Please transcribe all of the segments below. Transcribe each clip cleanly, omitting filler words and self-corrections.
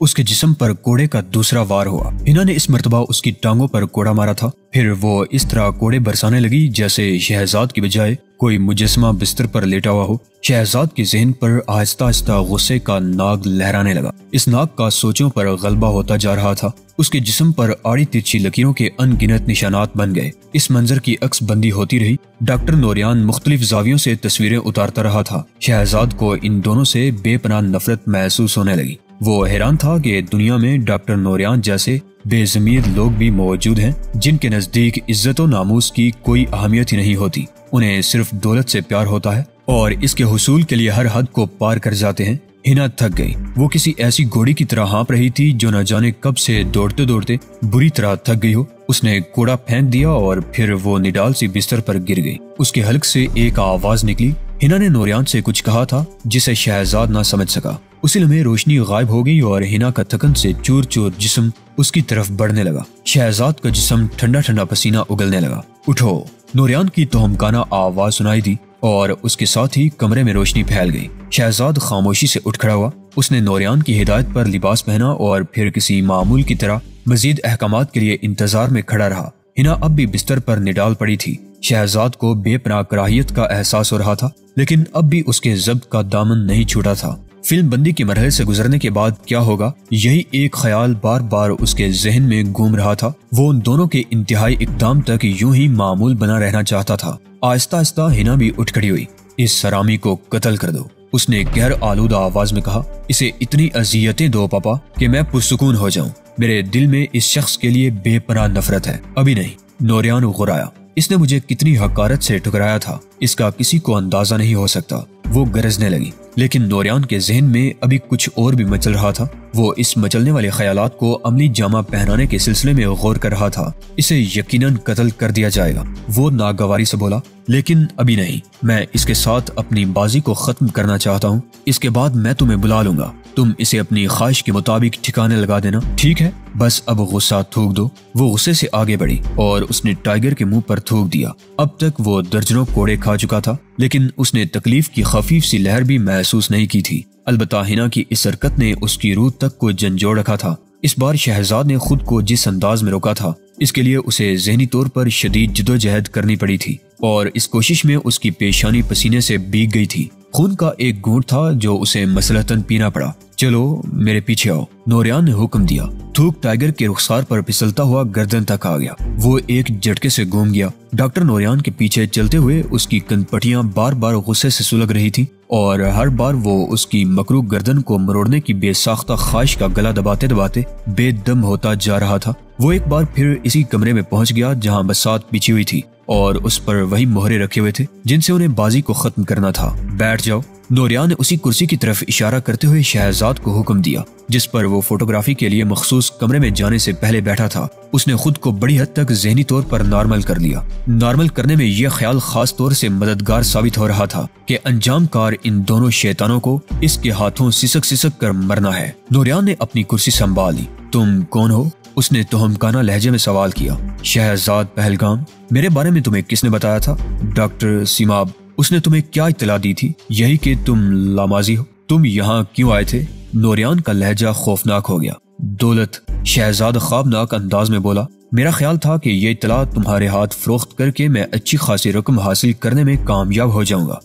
اس کے جسم پر کوڑے کا دوسرا وار ہوا۔ ہنا نے اس مرتبہ اس کی ٹانگوں پر کوڑا مارا تھا، پھر وہ اس طرح کوڑے برسانے لگی جیسے شہزاد کی بجائے کوئی مجسمہ بستر پر لیٹا ہوا ہو۔ شہزاد کے ذہن پر آہستہ آہستہ غصے کا ناگ لہرانے لگا۔ اس ناگ کا سوچوں پر غلبہ ہوتا جا رہا تھا۔ اس کے جسم پر آڑی ترچھی لکیروں کے ان گنت نشانات بن گئے۔ اس منظر کی عکس بندی ہوتی رہی۔ ڈاکٹر نوریان مختلف زاویوں سے تصویریں اتارتا رہا تھا۔ شہزاد کو ان دونوں سے بے پناہ نفرت محسوس ہونے لگی۔ وہ حیران تھا کہ دنیا میں ڈاکٹر نوریان جیسے بے ضمیر لوگ بھی موجود ہیں جن کے نزدیک عزت و ناموس کی کوئی اہمیت ہی نہیں ہوتی۔ انہیں صرف دولت سے پیار ہوتا ہے اور اس کے حصول کے لیے ہر حد کو پار کر جاتے ہیں۔ ہنا تھک گئی۔ وہ کسی ایسی گھوڑی کی طرح ہانپ رہی تھی جو نہ جانے کب سے دوڑتے دوڑتے بری طرح تھک گئی ہو۔ اس نے کوڑا پھینک دیا اور پھر وہ نڈال سی بستر پر گر گئی۔ اس کے حلق سے ایک آواز نکلی۔ ہنا نے نوریان سے کچھ کہا تھا جسے شہزاد نہ سمجھ سکا۔ اسی لمحے روشنی غائب ہو گئی اور ہنا کا تھکن سے چور چور جسم اس کی طرف بڑھنے لگا۔ شہزاد کا جسم ٹھنڈا ٹھنڈا پسینہ اگلنے لگا۔ اٹھو! نوریان کی توہمکانہ آواز سنائی دی اور اس کے ساتھ ہی کمرے میں روشنی پھیل گئی۔ شہزاد خاموشی سے اٹھ کھڑا ہوا۔ اس نے نوریان کی ہدایت پر لباس پہنا اور پھر کسی معمول کی طرح مزید احکامات کے لیے انتظار میں کھڑا رہا۔ ہنا اب بھی بستر پر نڈال پڑی تھی۔ شہزاد کو بے پناہ کراہیت کا احساس ہو رہا تھا، لیکن اب بھی اس کے ضبط کا دامن نہیں چھوٹا تھا۔ فلم بندی کے مرحلے سے گزرنے کے بعد کیا ہوگا، یہی ایک خیال بار بار اس کے ذہن میں گھوم رہا تھا۔ وہ ان دونوں کے انتہائی اقدام تک یوں ہی معمول بنا رہنا چاہتا تھا۔ آہستہ آہستہ ہنا بھی اٹھ کھڑی ہوئی۔ اس حرامی کو قتل کر دو، اس نے قہر آلودہ آواز میں کہا۔ اسے اتنی اذیتیں دو پاپا کہ میں پرسکون ہو جاؤں۔ میرے دل میں اس شخص کے لیے بے پناہ نفرت ہے۔ ابھی نہیں۔ نوریان غرایا۔ اس نے مجھے کتنی حقارت سے ٹھکرایا تھا، اس کا کسی کو اندازہ نہیں ہو سکتا۔ وہ گرجنے لگی، لیکن نوریان کے ذہن میں ابھی کچھ اور بھی مچل رہا تھا۔ وہ اس مچلنے والے خیالات کو عملی جامہ پہنانے کے سلسلے میں غور کر رہا تھا۔ اسے یقیناً قتل کر دیا جائے گا۔ وہ ناگواری سے بولا، لیکن ابھی نہیں۔ میں اس کے ساتھ اپنی بازی کو ختم کرنا چاہتا ہوں۔ اس کے بعد میں تمہیں بلا لوں گا۔ تم اسے اپنی خواہش کے مطابق ٹھکانے لگا دینا، ٹھیک ہے؟ بس اب غصہ تھوک دو۔ وہ غصے سے آگے بڑھی اور اس نے ٹائیگر کے منہ پر تھوک دیا۔ اب تک وہ درجنوں کوڑے کھا چکا تھا، لیکن اس نے تکلیف کی خفیف سی لہر بھی محسوس نہیں کی تھی۔ البتہ ہنا کی اس حرکت نے اس کی روح تک کو جھنجھوڑ رکھا تھا۔ اس بار شہزاد نے خود کو جس انداز میں روکا تھا، اس کے لیے اسے ذہنی طور پر شدید جدوجہد کرنی پڑی تھی، اور اس کوشش میں اس کی پیشانی پسینے سے بھیگ گئی تھی۔ خون کا ایک گھونٹ تھا جو اسے مسلطن پینا پڑا۔ چلو میرے پیچھے آؤ، نوریان نے حکم دیا۔ تھوک ٹائیگر کے رخسار پر پھسلتا ہوا گردن تک آ گیا۔ وہ ایک جھٹکے سے گھوم گیا۔ ڈاکٹر نوریان کے پیچھے چلتے ہوئے اس کی کنپٹیاں بار بار غصے سے سلگ رہی تھی، اور ہر بار وہ اس کی مکروہ گردن کو مروڑنے کی بے ساختہ خواہش کا گلا دباتے دباتے بے دم ہوتا جا رہا تھا۔ وہ ایک بار پھر اسی کمرے میں پہنچ گیا جہاں بساط بچھی ہوئی تھی، اور اس پر وہی مہرے رکھے ہوئے تھے جن سے انہیں بازی کو ختم کرنا تھا۔ بیٹھ جاؤ۔ نوریان نے اسی کرسی کی طرف اشارہ کرتے ہوئے شہزاد کو حکم دیا جس پر وہ فوٹوگرافی کے لیے مخصوص کمرے میں جانے سے پہلے بیٹھا تھا۔ اس نے خود کو بڑی حد تک ذہنی طور پر نارمل کر لیا۔ نارمل کرنے میں یہ خیال خاص طور سے مددگار ثابت ہو رہا تھا کہ انجام کار ان دونوں شیطانوں کو اس کے ہاتھوں سسک سسک کر مرنا ہے۔ نوریان نے اپنی کرسی سنبھال لی۔ تم کون ہو؟ اس نے توہمکانہ لہجے میں سوال کیا۔ شہزاد پہلگام۔ میرے بارے میں تمہیں کس نے بتایا تھا؟ ڈاکٹر سیماب۔ اس نے تمہیں کیا اطلاع دی تھی؟ یہی کہ تم لامازی ہو۔ تم یہاں کیوں آئے تھے؟ نوریان کا لہجہ خوفناک ہو گیا۔ دولت، شہزاد خوابناک انداز میں بولا۔ میرا خیال تھا کہ یہ اطلاع تمہارے ہاتھ فروخت کر کے میں اچھی خاصی رقم حاصل کرنے میں کامیاب ہو جاؤں گا۔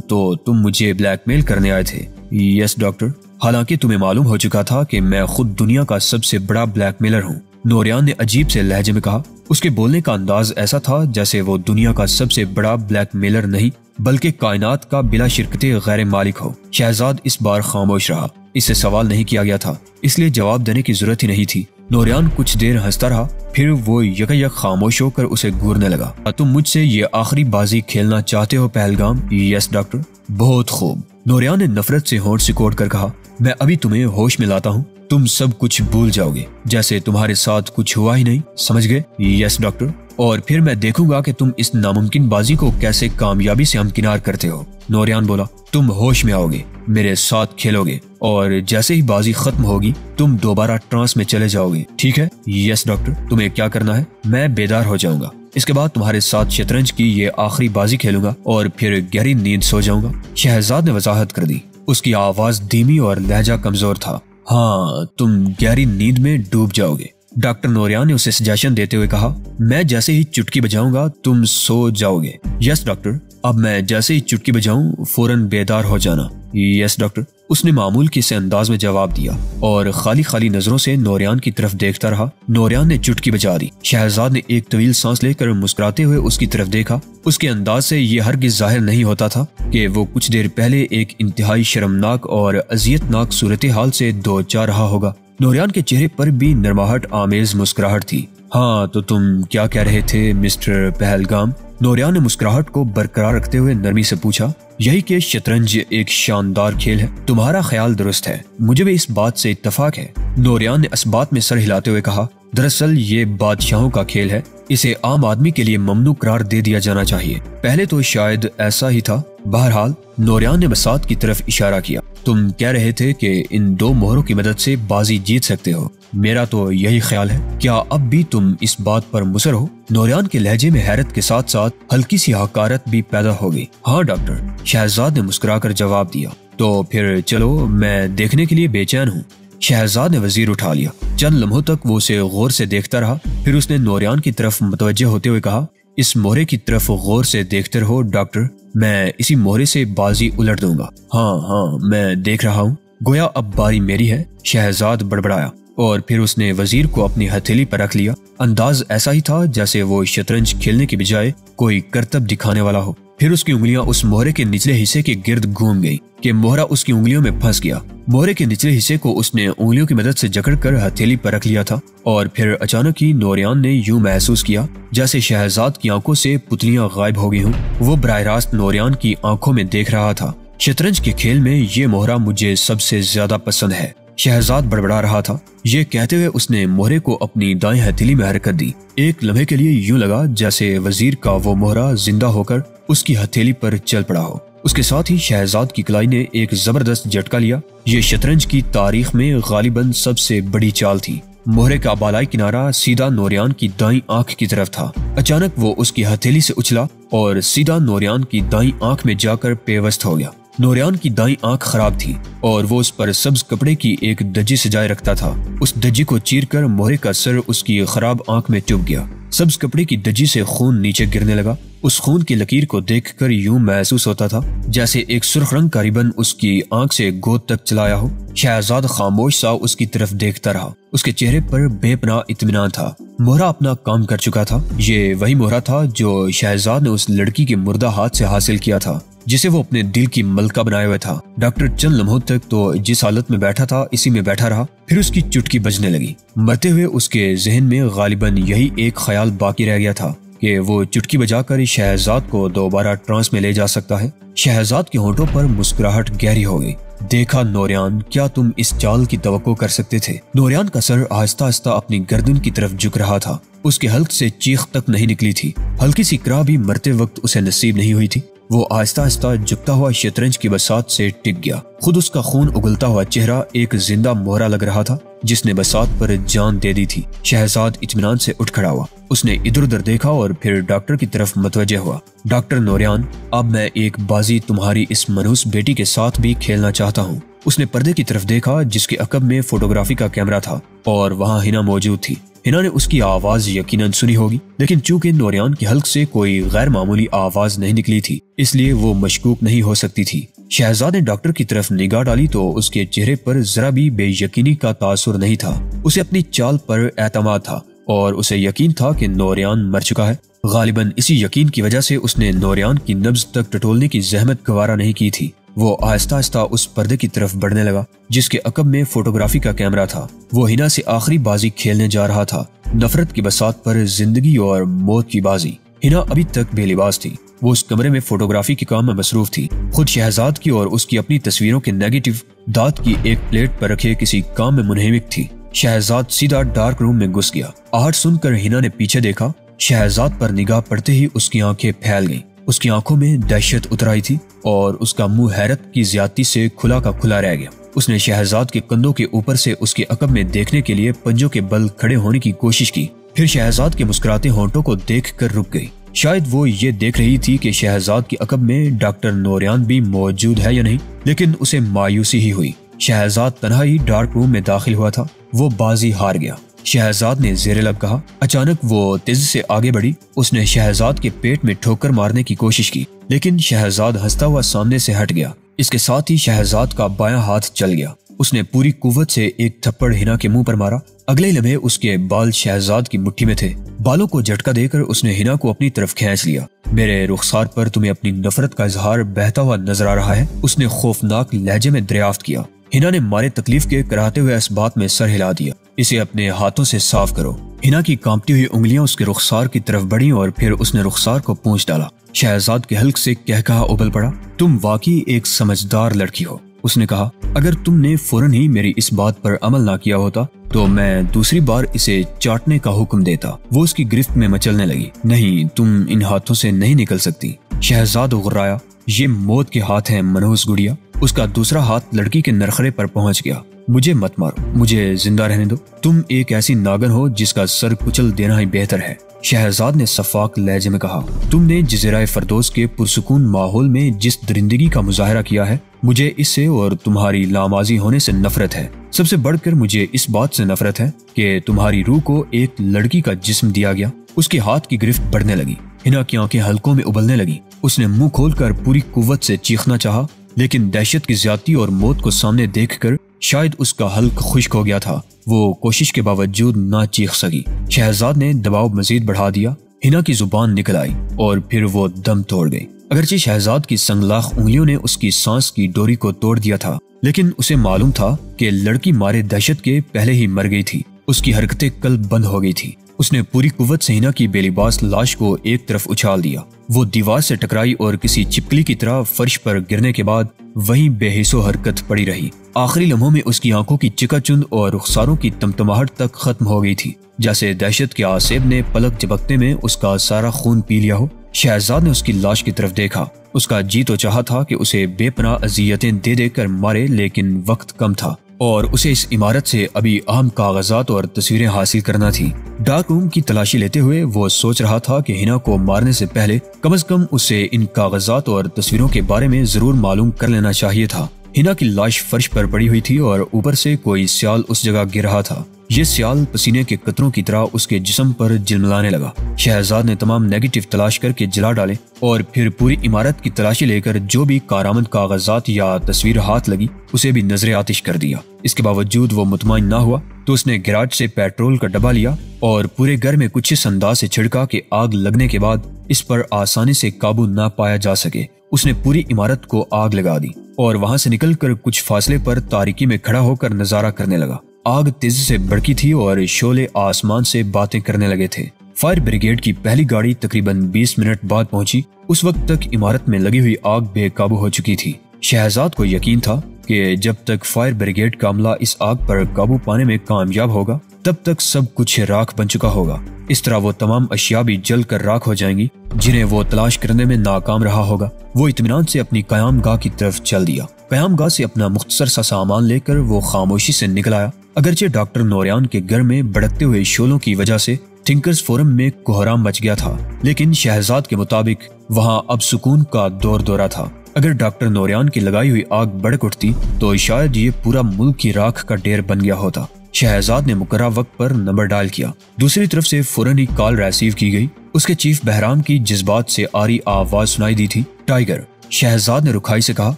تو تم مجھے بلیک میل کرنے آئے تھے؟ یس ڈاکٹر، حالانکہ تمہیں معلوم ہو چکا تھا کہ میں خود دنیا کا سب سے بڑا بلیک میلر ہوں، نوریان نے عجیب سے لہجے میں کہا۔ اس کے بولنے کا انداز ایسا تھا جیسے وہ دنیا کا سب سے بڑا بلیک میلر نہیں بلکہ کائنات کا بلا شرکت غیر مالک ہو۔ شہزاد اس بار خاموش رہا۔ اس سے سوال نہیں کیا گیا تھا، اس لیے جواب دینے کی ضرورت ہی نہیں تھی۔ نوریان کچھ دیر ہنستا رہا، پھر وہ یک خاموش ہو کر اسے گھورنے لگا۔ تم مجھ سے یہ آخری بازی کھیلنا چاہتے ہو پہلگام؟ یس ڈاکٹر۔ بہت خوب، نوریان نے نفرت سے ہونٹ سکوڑ کر کہا۔ میں ابھی تمہیں ہوش میں لاتا ہوں، تم سب کچھ بھول جاؤ گے جیسے تمہارے ساتھ کچھ ہوا ہی نہیں، سمجھ گئے؟ یس ڈاکٹر۔ اور پھر میں دیکھوں گا کہ تم اس ناممکن بازی کو کیسے کامیابی سے ہمکنار کرتے ہو۔ نوریان بولا۔ تم ہوش میں آؤ گے، میرے ساتھ کھیلو گے، اور جیسے ہی بازی ختم ہوگی تم دوبارہ ٹرانس میں چلے جاؤ گے، ٹھیک ہے؟ یس ڈاکٹر۔ تمہیں کیا کرنا ہے؟ میں بیدار ہو جاؤں گا، اس کے بعد تمہارے ساتھ شطرنج کی یہ آخری بازی کھیلوں گا اور پھر گہری نیند سو جاؤں گا۔ شہزاد نے وضاحت کر دی۔ اس کی آواز دھیمی اور لہجہ کمزور تھا۔ ہاں تم گہری نیند میں ڈوب جاؤ گے۔ ڈاکٹر نوریان نے اسے سجیشن دیتے ہوئے کہا، میں جیسے ہی چٹکی بجاؤں گا تم سو جاؤ گے۔ یس ڈاکٹر، اب میں جیسے ہی چٹکی بجاؤں فوراً بیدار ہو جانا۔ یس ڈاکٹر، اس نے معمول کے سے انداز میں جواب دیا اور خالی نظروں سے نوریان کی طرف دیکھتا رہا۔ نوریان نے چٹکی بجا دی۔ شہزاد نے ایک طویل سانس لے کر مسکراتے ہوئے اس کی طرف دیکھا۔ اس کے انداز سے یہ ہرگز ظاہر نہیں ہوتا تھا کہ وہ کچھ دیر پہلے ایک انتہائی شرمناک اور اذیتناک صورتحال سے دو چار رہا ہوگا۔ نوریان کے چہرے پر بھی نرماہٹ آمیز مسکراہٹ تھی۔ ہاں تو تم کیا کہہ رہے تھے مسٹر پہلگام؟ نوریان نے مسکراہٹ کو برقرار رکھتے ہوئے نرمی سے پوچھا۔ یہی کہ شطرنج ایک شاندار کھیل ہے۔ تمہارا خیال درست ہے، مجھے بھی اس بات سے اتفاق ہے۔ نوریان نے اس بات میں سر ہلاتے ہوئے کہا، دراصل یہ بادشاہوں کا کھیل ہے، اسے عام آدمی کے لیے ممنوع قرار دے دیا جانا چاہیے۔ پہلے تو شاید ایسا ہی تھا۔ بہرحال نوریان نے بساط کی طرف اشارہ کیا۔ تم کہہ رہے تھے کہ ان دو مہروں کی مدد سے بازی جیت سکتے ہو۔ میرا تو یہی خیال ہے۔ کیا اب بھی تم اس بات پر مصر ہو؟ نوریان کے لہجے میں حیرت کے ساتھ ساتھ ہلکی سی حقارت بھی پیدا ہو گئی۔ ہاں ڈاکٹر، شہزاد نے مسکرا کر جواب دیا۔ تو پھر چلو، میں دیکھنے کے لیے بے چین ہوں۔ شہزاد نے وزیر اٹھا لیا۔ چند لمحوں تک وہ اسے غور سے دیکھتا رہا، پھر اس نے نوریان کی طرف متوجہ ہوتے ہوئے کہا، اس مہرے کی طرف غور سے دیکھتے رہو ڈاکٹر، میں اسی مہرے سے بازی الٹ دوں گا۔ ہاں میں دیکھ رہا ہوں، گویا اب باری میری ہے، شہزاد بڑبڑایا، اور پھر اس نے وزیر کو اپنی ہتھیلی پر رکھ لیا۔ انداز ایسا ہی تھا جیسے وہ شطرنج کھیلنے کی بجائے کوئی کرتب دکھانے والا ہو۔ پھر اس کی انگلیاں اس مہرے کے نچلے حصے کے گرد گھوم گئی کہ مہرہ اس کی انگلیوں میں پھنس گیا۔ مہرے کے نچلے حصے کو اس نے انگلیوں کی مدد سے جکڑ کر ہتھیلی پر رکھ لیا تھا، اور پھر اچانک ہی نوریان نے یوں محسوس کیا جیسے شہزاد کی آنکھوں سے پتلیاں غائب ہو گئی ہوں۔ وہ براہ راست نوریان کی آنکھوں میں دیکھ رہا تھا۔ شطرنج کے کھیل میں یہ مہرہ مجھے سب سے زیادہ پسند ہے، شہزاد بڑبڑا رہا تھا۔ یہ کہتے ہوئے اس نے مہرے کو اپنی دائیں ہتھیلی میں حرکت دی۔ ایک لمحے کے لیے یوں لگا جیسے وزیر کا وہ مہرہ زندہ ہو کر اس کی ہتھیلی پر چل پڑا ہو۔ اس کے ساتھ ہی شہزاد کی کلائی نے ایک زبردست جھٹکا لیا۔ یہ شطرنج کی تاریخ میں غالباً سب سے بڑی چال تھی۔ مہرے کا بالائی کنارہ سیدھا نوریان کی دائیں آنکھ کی طرف تھا۔ اچانک وہ اس کی ہتھیلی سے اچھلا اور سیدھا نوریان کی دائیں آنکھ میں جا کر پیوست ہو گیا۔ نوریان کی دائیں آنکھ خراب تھی اور وہ اس پر سبز کپڑے کی ایک دجی سجائے رکھتا تھا۔ اس دجی کو چیر کر مہرے کا سر اس کی خراب آنکھ میں چبھ گیا۔ سبز کپڑے کی دجی سے خون نیچے گرنے لگا۔ اس خون کی لکیر کو دیکھ کر یوں محسوس ہوتا تھا جیسے ایک سرخ رنگ کا ربن اس کی آنکھ سے گود تک چلایا ہو۔ شہزاد خاموش سا اس کی طرف دیکھتا رہا۔ اس کے چہرے پر بے پناہ اطمینان تھا۔ مہرہ اپنا کام کر چکا تھا۔ یہ وہی مہرہ تھا جو شہزاد نے اس لڑکی کے مردہ ہاتھ سے حاصل کیا تھا جسے وہ اپنے دل کی ملکہ بنائے ہوئے تھا۔ ڈاکٹر چند لمحوں تک تو جس حالت میں بیٹھا تھا اسی میں بیٹھا رہا، پھر اس کی چٹکی بجنے لگی۔ مرتے ہوئے اس کے ذہن میں غالباً یہی ایک خیال باقی رہ گیا تھا کہ وہ چٹکی بجا کر شہزاد کو دوبارہ ٹرانس میں لے جا سکتا ہے۔ شہزاد کے ہونٹوں پر مسکراہٹ گہری ہو گئی۔ دیکھا نوریان، کیا تم اس چال کی توقع کر سکتے تھے؟ نوریان کا سر آہستہ آہستہ اپنی گردن کی طرف جھک رہا تھا۔ اس کے حلق سے چیخ تک نہیں نکلی تھی۔ ہلکی سی کرا بھی مرتے وقت اسے نصیب نہیں ہوئی تھی۔ وہ آہستہ آہستہ جھکتا ہوا شطرنج کی بساط سے ٹک گیا۔ خود اس کا خون اگلتا ہوا چہرہ ایک زندہ مہرہ لگ رہا تھا جس نے بساط پر جان دے دی تھی۔ شہزاد اطمینان سے اٹھ کھڑا ہوا۔ اس نے ادھر ادھر دیکھا اور پھر ڈاکٹر کی طرف متوجہ ہوا۔ ڈاکٹر نوریان، اب میں ایک بازی تمہاری اس منحوس بیٹی کے ساتھ بھی کھیلنا چاہتا ہوں۔ اس نے پردے کی طرف دیکھا جس کے عقب میں فوٹوگرافی کا کیمرہ تھا اور وہاں ہنا موجود تھی۔ ہنا نے اس کی آواز یقیناً سنی ہوگی، لیکن چونکہ نوریان کے حلق سے کوئی غیر معمولی آواز نہیں نکلی تھی اس لیے وہ مشکوک نہیں ہو سکتی تھی۔ شہزاد نے ڈاکٹر کی طرف نگاہ ڈالی تو اس کے چہرے پر ذرا بھی بے یقینی کا تاثر نہیں تھا۔ اسے اپنی چال پر اعتماد تھا اور اسے یقین تھا کہ نوریان مر چکا ہے۔ غالباً اسی یقین کی وجہ سے اس نے نوریان کی نبض تک ٹٹولنے کی زحمت گوارا نہیں کی تھی۔ وہ آہستہ آہستہ اس پردے کی طرف بڑھنے لگا جس کے عقب میں فوٹوگرافی کا کیمرہ تھا۔ وہ ہنا سے آخری بازی کھیلنے جا رہا تھا، نفرت کی بساط پر زندگی اور موت کی بازی۔ ہنا ابھی تک بے لباس تھی۔ وہ اس کمرے میں فوٹوگرافی کے کام میں مصروف تھی، خود شہزاد کی اور اس کی اپنی تصویروں کے نیگیٹو دانت کی ایک پلیٹ پر رکھے کسی کام میں منہمک تھی۔ شہزاد سیدھا ڈارک روم میں گھس گیا۔ آہٹ سن کر ہنا نے پیچھے دیکھا۔ شہزاد پر نگاہ پڑتے ہی اس کی آنکھیں پھیل گئیں۔ اس کی آنکھوں میں دہشت اتر آئی تھی اور اس کا منہ حیرت کی زیادتی سے کھلا کا کھلا رہ گیا۔ اس نے شہزاد کے کندھوں کے اوپر سے اس کے عقب میں دیکھنے کے لیے پنجوں کے بل کھڑے ہونے کی کوشش کی، پھر شہزاد کے مسکراتے ہونٹوں کو دیکھ کر رک گئی۔ شاید وہ یہ دیکھ رہی تھی کہ شہزاد کے عقب میں ڈاکٹر نوریان بھی موجود ہے یا نہیں، لیکن اسے مایوسی ہی ہوئی۔ شہزاد تنہا ہی ڈارک روم میں داخل ہوا تھا۔ وہ بازی ہار گیا، شہزاد نے زیر لب کہا۔ اچانک وہ تیزی سے آگے بڑھی، اس نے شہزاد کے پیٹ میں ٹھوکر مارنے کی کوشش کی، لیکن شہزاد ہنستا ہوا سامنے سے ہٹ گیا۔ اس کے ساتھ ہی شہزاد کا بایاں ہاتھ چل گیا۔ اس نے پوری قوت سے ایک تھپڑ ہنا کے منہ پر مارا۔ اگلے لمحے اس کے بال شہزاد کی مٹھی میں تھے۔ بالوں کو جھٹکا دے کر اس نے ہنا کو اپنی طرف کھینچ لیا۔ میرے رخسار پر تمہیں اپنی نفرت کا اظہار بہتا ہوا نظر آ رہا ہے، اس نے خوفناک لہجے میں دریافت کیا۔ ہنا نے مارے تکلیف کے کراہتے ہوئے اس بات میں سر ہلا دیا۔ اسے اپنے ہاتھوں سے صاف کرو۔ ہنا کی کانپتی ہوئی انگلیاں اس کے رخسار کی طرف بڑھیں اور پھر اس نے رخسار کو پونچھ ڈالا۔ شہزاد کے حلق سے کہا ابل پڑا۔ تم واقعی ایک سمجھدار لڑکی ہو، اس نے کہا۔ اگر تم نے فوراً ہی میری اس بات پر عمل نہ کیا ہوتا تو میں دوسری بار اسے چاٹنے کا حکم دیتا۔ وہ اس کی گرفت میں مچلنے لگی۔ نہیں، تم ان ہاتھوں سے نہیں نکل سکتی۔ شہزاد غرایا۔ یہ موت کے ہاتھ ہیں منحوس گڑیا۔ اس کا دوسرا ہاتھ لڑکی کے نرخرے پر پہنچ گیا۔ مجھے مت مارو، مجھے زندہ رہنے دو۔ تم ایک ایسی ناگن ہو جس کا سر کچل دینا ہی بہتر ہے، شہزاد نے شفاق لہجے میں کہا۔ تم نے جزیرہ فردوس کے پرسکون ماحول میں جس درندگی کا مظاہرہ کیا ہے، مجھے اس سے اور تمہاری لامازی ہونے سے نفرت ہے۔ سب سے بڑھ کر مجھے اس بات سے نفرت ہے کہ تمہاری روح کو ایک لڑکی کا جسم دیا گیا۔ اس کے ہاتھ کی گرفت بڑھنے لگی، ہنا کی آنکھیں حلقوں میں ابلنے لگی۔ اس نے منہ کھول کر پوری قوت سے چیخنا چاہا، لیکن دہشت کی زیادتی اور موت کو سامنے دیکھ کر شاید اس کا حلق خشک ہو گیا تھا، وہ کوشش کے باوجود نہ چیخ سکی۔ شہزاد نے دباؤ مزید بڑھا دیا۔ ہنا کی زبان نکل آئی اور پھر وہ دم توڑ گئی۔ اگرچہ شہزاد کی سنگلاخ انگلیوں نے اس کی سانس کی ڈوری کو توڑ دیا تھا، لیکن اسے معلوم تھا کہ لڑکی مارے دہشت کے پہلے ہی مر گئی تھی۔ اس کی حرکتیں کل بند ہو گئی تھی۔ اس نے پوری قوت سے ہنا کی بے لباس لاش کو ایک طرف اچھال دیا۔ وہ دیوار سے ٹکرائی اور کسی چپکلی کی طرح فرش پر گرنے کے بعد وہیں بے حس و حرکت پڑی رہی۔ آخری لمحوں میں اس کی آنکھوں کی چکا چند اور رخساروں کی تمتماہٹ تک ختم ہو گئی تھی، جیسے دہشت کے آسیب نے پلک جھپکتے میں اس کا سارا خون پی لیا ہو۔ شہزاد نے اس کی لاش کی طرف دیکھا۔ اس کا جی تو چاہا تھا کہ اسے بے پناہ اذیتیں دے دے کر مارے، لیکن وقت کم تھا اور اسے اس عمارت سے ابھی اہم کاغذات اور تصویریں حاصل کرنا تھی۔ ڈارک روم کی تلاشی لیتے ہوئے وہ سوچ رہا تھا کہ ہنا کو مارنے سے پہلے کم از کم اسے ان کاغذات اور تصویروں کے بارے میں ضرور معلوم کر لینا چاہیے تھا۔ ہنا کی لاش فرش پر پڑی ہوئی تھی اور اوپر سے کوئی سیال اس جگہ گر رہا تھا۔ یہ سیال پسینے کے قطروں کی طرح اس کے جسم پر جلملانے لگا۔ شہزاد نے تمام نیگیٹو تلاش کر کے جلا ڈالے اور پھر پوری عمارت کی تلاشی لے کر جو بھی کارآمد کاغذات یا تصویر ہاتھ لگی اسے بھی نظر آتش کر دیا۔ اس کے باوجود وہ مطمئن نہ ہوا تو اس نے گراج سے پیٹرول کا ڈبہ لیا اور پورے گھر میں کچھ اس انداز سے چھڑکا کہ آگ لگنے کے بعد اس پر آسانی سے قابو نہ پایا جا سکے۔ اس نے پوری عمارت کو آگ لگا دی اور وہاں سے نکل کر کچھ فاصلے پر تاریکی میں کھڑا ہو کر نظارہ کرنے لگا۔ آگ تیزی سے بڑکی تھی اور شعلے آسمان سے باتیں کرنے لگے تھے۔ فائر بریگیڈ کی پہلی گاڑی تقریباً 20 منٹ بعد پہنچی۔ اس وقت تک عمارت میں لگی ہوئی آگ بے قابو ہو چکی تھی۔ شہزاد کو یقین تھا کہ جب تک فائر بریگیڈ کا عملہ اس آگ پر قابو پانے میں کامیاب ہوگا تب تک سب کچھ راکھ بن چکا ہوگا۔ اس طرح وہ تمام اشیاء بھی جل کر راکھ ہو جائیں گی جنہیں وہ تلاش کرنے میں ناکام رہا ہوگا۔ وہ اطمینان سے اپنی قیام گاہ کی طرف چل دیا۔ قیام گاہ سے اپنا مختصر سا سامان لے کر وہ خاموشی سے نکل آیا۔ اگرچہ ڈاکٹر نوریان کے گھر میں بھڑکتے ہوئے شعلوں کی وجہ سے تھنکرز فورم میں کوہرام مچ گیا تھا، لیکن شہزاد کے مطابق وہاں اب سکون کا دور دورہ تھا۔ اگر ڈاکٹر نوریان کی لگائی ہوئی آگ بھڑک اٹھتی تو شاید یہ پورا ملک کی راکھ کا ڈھیر بن گیا ہوتا۔ شہزاد نے مقررہ وقت پر نمبر ڈائل کیا۔ دوسری طرف سے فوراً ہی کال ریسیو کی گئی۔ اس کے چیف بہرام کی جذبات سے آری آواز سنائی دی تھی۔ ٹائیگر، شہزاد نے رکھائی سے کہا،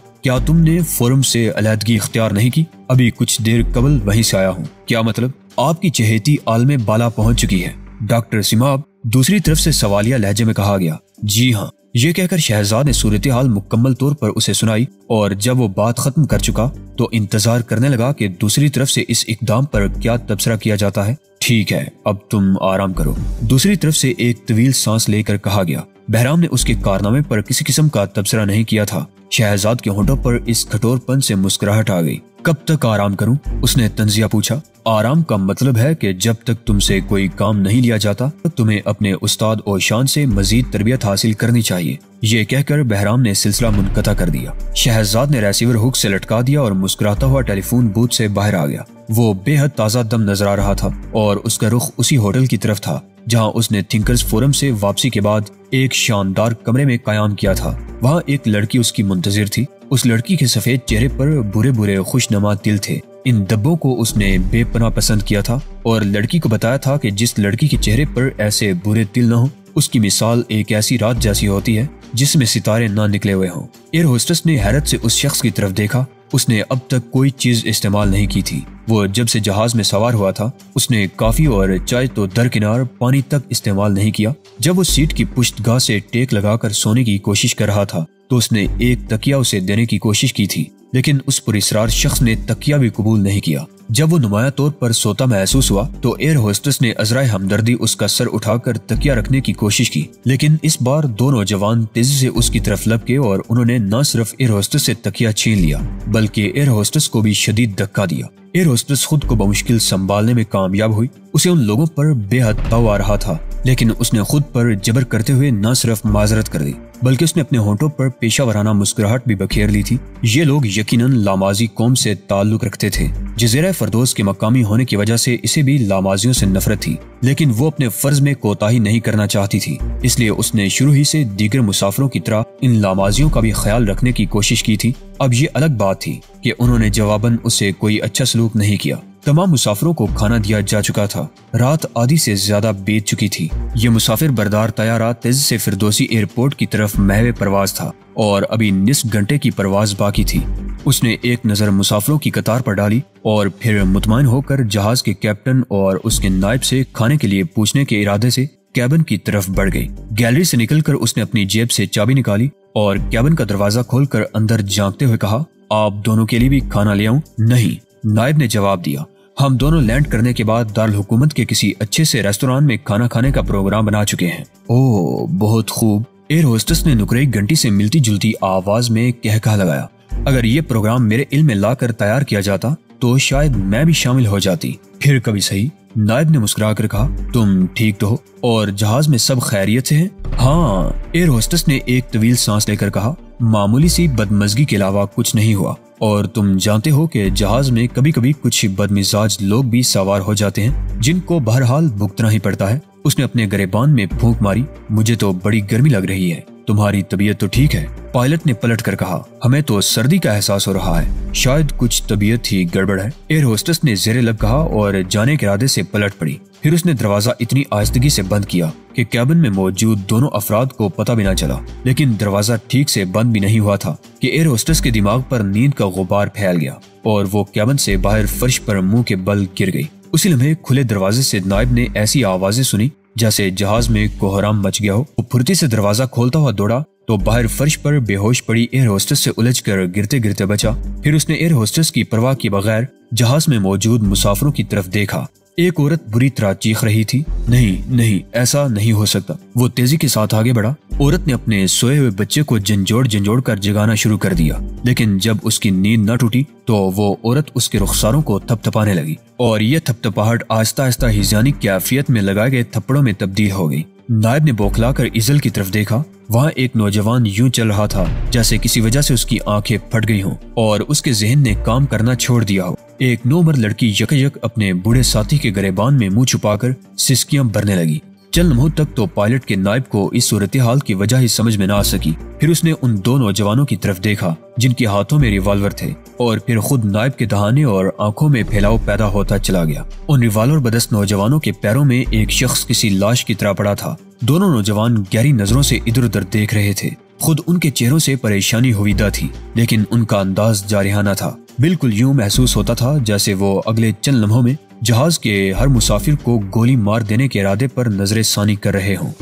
کیا تم نے فورم سے علیحدگی اختیار نہیں کی؟ ابھی کچھ دیر قبل وہیں سے آیا ہوں۔ کیا مطلب؟ آپ کی چہیتی عالم بالا پہنچ چکی ہے، ڈاکٹر سماب، دوسری طرف سے سوالیہ لہجے میں کہا گیا۔ جی ہاں، یہ کہہ کر شہزاد نے صورتحال مکمل طور پر اسے سنائی اور جب وہ بات ختم کر چکا تو انتظار کرنے لگا کہ دوسری طرف سے اس اقدام پر کیا تبصرہ کیا جاتا ہے۔ ٹھیک ہے، اب تم آرام کرو، دوسری طرف سے ایک طویل سانس لے کر کہا گیا۔ بہرام نے اس کے کارنامے پر کسی قسم کا تبصرہ نہیں کیا تھا۔ شہزاد کے ہونٹوں پر اس کھٹور پن سے مسکراہٹ آ گئی۔ کب تک آرام کروں؟ اس نے طنزیہ پوچھا۔ آرام کا مطلب ہے کہ جب تک تم سے کوئی کام نہیں لیا جاتا تمہیں اپنے استاد اوشان سے مزید تربیت حاصل کرنی چاہیے۔ یہ کہہ کر بہرام نے سلسلہ منقطع کر دیا۔ شہزاد نے ریسیور ہک سے لٹکا دیا اور مسکراتا ہوا ٹیلی فون بوتھ سے باہر آ گیا۔ وہ بے حد تازہ دم نظر آ رہا تھا اور اس کا رخ اسی ہوٹل کی طرف تھا جہاں اس نے تھنکرز فورم سے واپسی کے بعد ایک شاندار کمرے میں قیام کیا تھا۔ وہاں ایک لڑکی اس کی منتظر تھی۔ اس لڑکی کے سفید چہرے پر برے برے خوشنما تل تھے۔ ان دبوں کو اس نے بے پناہ پسند کیا تھا اور لڑکی کو بتایا تھا کہ جس لڑکی کے چہرے پر ایسے برے تل نہ ہوں اس کی مثال ایک ایسی رات جیسی ہوتی ہے جس میں ستارے نہ نکلے ہوئے ہوں۔ ایئر ہوسٹس نے حیرت سے اس شخص کی طرف دیکھا۔ اس نے اب تک کوئی چیز استعمال نہیں کی تھی۔ وہ جب سے جہاز میں سوار ہوا تھا اس نے کافی اور چائے تو درکنار پانی تک استعمال نہیں کیا۔ جب وہ سیٹ کی پشت گاہ سے ٹیک لگا کر سونے کی کوشش کر رہا تھا تو اس نے ایک تکیہ اسے دینے کی کوشش کی تھی، لیکن اس پراسرار شخص نے تکیہ بھی قبول نہیں کیا۔ جب وہ نمایاں طور پر سوتا محسوس ہوا تو ایئر ہوسٹس نے عذرائے ہمدردی اس کا سر اٹھا کر تکیہ رکھنے کی کوشش کی، لیکن اس بار دو نوجوان تیزی سے اس کی طرف لپکے اور انہوں نے نہ صرف ایئر ہوسٹس سے تکیہ چھین لیا بلکہ ایئر ہوسٹس کو بھی شدید دھکا دیا۔ ایئر ہوسٹس خود کو بمشکل سنبھالنے میں کامیاب ہوئی۔ اسے ان لوگوں پر بے حد تاؤ آ رہا تھا، لیکن اس نے خود پر جبر کرتے ہوئے نہ صرف معذرت کر دی بلکہ اس نے اپنے ہونٹوں پر پیشہ ورانہ مسکراہٹ بھی بکھیر لی تھی۔ یہ لوگ یقیناً لامازی قوم سے تعلق رکھتے تھے۔ جزیرہ فردوس کے مقامی ہونے کی وجہ سے اسے بھی لامازیوں سے نفرت تھی، لیکن وہ اپنے فرض میں کوتاہی نہیں کرنا چاہتی تھی، اس لیے اس نے شروع ہی سے دیگر مسافروں کی طرح ان لامازیوں کا بھی خیال رکھنے کی کوشش کی تھی۔ اب یہ الگ بات تھی کہ انہوں نے جواباً اسے کوئی اچھا سلوک نہیں کیا۔ تمام مسافروں کو کھانا دیا جا چکا تھا۔ رات آدھی سے زیادہ بیت چکی تھی۔ یہ مسافر بردار طیارہ تیزی سے فردوسی ایئرپورٹ کی طرف محو پرواز تھا اور ابھی نصف گھنٹے کی پرواز باقی تھی۔ اس نے ایک نظر مسافروں کی قطار پر ڈالی اور پھر مطمئن ہو کر جہاز کے کیپٹن اور اس کے نائب سے کھانے کے لیے پوچھنے کے ارادے سے کیبن کی طرف بڑھ گئی۔ گیلری سے نکل کر اس نے اپنی جیب سے چابی نکالی اور کیبن کا دروازہ کھول کر اندر جھانکتے ہوئے کہا، آپ دونوں کے لیے بھی کھانا لے آؤں؟ نہیں، نائب نے جواب دیا، ہم دونوں لینڈ کرنے کے بعد دارالحکومت کے کسی اچھے سے ریستوران میں کھانا کھانے کا پروگرام بنا چکے ہیں۔ اوہ بہت خوب، ایئر ہوسٹس نے نکرئی گھنٹی سے ملتی جلتی آواز میں کہا لگایا۔ اگر یہ پروگرام میرے علم میں لا کر تیار کیا جاتا تو شاید میں بھی شامل ہو جاتی۔ پھر کبھی صحیح، نائب نے مسکرا کر کہا، تم ٹھیک تو ہو اور جہاز میں سب خیریت سے ہیں؟ ہاں، ایئر ہوسٹس نے ایک طویل سانس لے کر کہا، معمولی سی بدمزگی کے علاوہ کچھ نہیں ہوا، اور تم جانتے ہو کہ جہاز میں کبھی کبھی کچھ بدمزاج لوگ بھی سوار ہو جاتے ہیں جن کو بہرحال بھگتنا ہی پڑتا ہے۔ اس نے اپنے گریبان میں پھونک ماری، مجھے تو بڑی گرمی لگ رہی ہے، تمہاری طبیعت تو ٹھیک ہے؟ پائلٹ نے پلٹ کر کہا، ہمیں تو سردی کا احساس ہو رہا ہے، شاید کچھ طبیعت ہی گڑبڑ ہے۔ ایئر ہوسٹس نے زیر لب کہا اور جانے کے ارادے سے پلٹ پڑی۔ پھر اس نے دروازہ اتنی آہستگی سے بند کیا کہ کیبن میں موجود دونوں افراد کو پتہ بھی نہ چلا، لیکن دروازہ ٹھیک سے بند بھی نہیں ہوا تھا کہ ایئر ہوسٹس کے دماغ پر نیند کا غبار پھیل گیا اور وہ کیبن سے باہر فرش پر منہ کے بل گر گئی۔ اسی لمحے کھلے دروازے سے نائب نے ایسی آوازیں سنی جیسے جہاز میں کوہرام مچ گیا ہو۔ وہ پھرتی سے دروازہ کھولتا ہوا دوڑا تو باہر فرش پر بے ہوش پڑی ایئر ہوسٹس سے الجھ کر گرتے گرتے بچا۔ پھر اس نے ایئر ہوسٹس کی پرواہ کیے بغیر جہاز میں موجود مسافروں کی طرف دیکھا۔ ایک عورت بری طرح چیخ رہی تھی، نہیں نہیں، ایسا نہیں ہو سکتا۔ وہ تیزی کے ساتھ آگے بڑھا۔ عورت نے اپنے سوئے ہوئے بچے کو جھنجھوڑ کر جگانا شروع کر دیا، لیکن جب اس کی نیند نہ ٹوٹی تو وہ عورت اس کے رخساروں کو تھپ تھپانے لگی اور یہ تھپ تھپاہٹ آہستہ آہستہ ہیزیانی کیفیت میں لگائے گئے تھپڑوں میں تبدیل ہو گئی۔ نائب نے بوکھلا کر ایزل کی طرف دیکھا۔ وہاں ایک نوجوان یوں چل رہا تھا جیسے کسی وجہ سے اس کی آنکھیں پھٹ گئی ہوں اور اس کے ذہن نے کام کرنا چھوڑ دیا ہو۔ ایک نومر لڑکی یک اپنے بوڑھے ساتھی کے گریبان میں منہ چھپا کر سسکیاں بھرنے لگی۔ چند لمحوں تک تو پائلٹ کے نائب کو اس صورتحال کی وجہ ہی سمجھ میں نہ آ سکی۔ پھر اس نے ان دو نوجوانوں کی طرف دیکھا جن کے ہاتھوں میں ریوالور تھے اور پھر خود نائب کے دہانے اور آنکھوں میں پھیلاؤ پیدا ہوتا چلا گیا۔ ان ریوالور بدست نوجوانوں کے پیروں میں ایک شخص کسی لاش کی طرح پڑا تھا۔ دونوں نوجوان گہری نظروں سے ادھر ادھر دیکھ رہے تھے۔ خود ان کے چہروں سے پریشانی ہویدہ تھی، لیکن ان کا انداز جارحانہ تھا۔ بالکل یوں محسوس ہوتا تھا جیسے وہ اگلے چند لمحوں میں جہاز کے ہر مسافر کو گولی مار دینے کے ارادے پر نظر ثانی کر رہے ہوں۔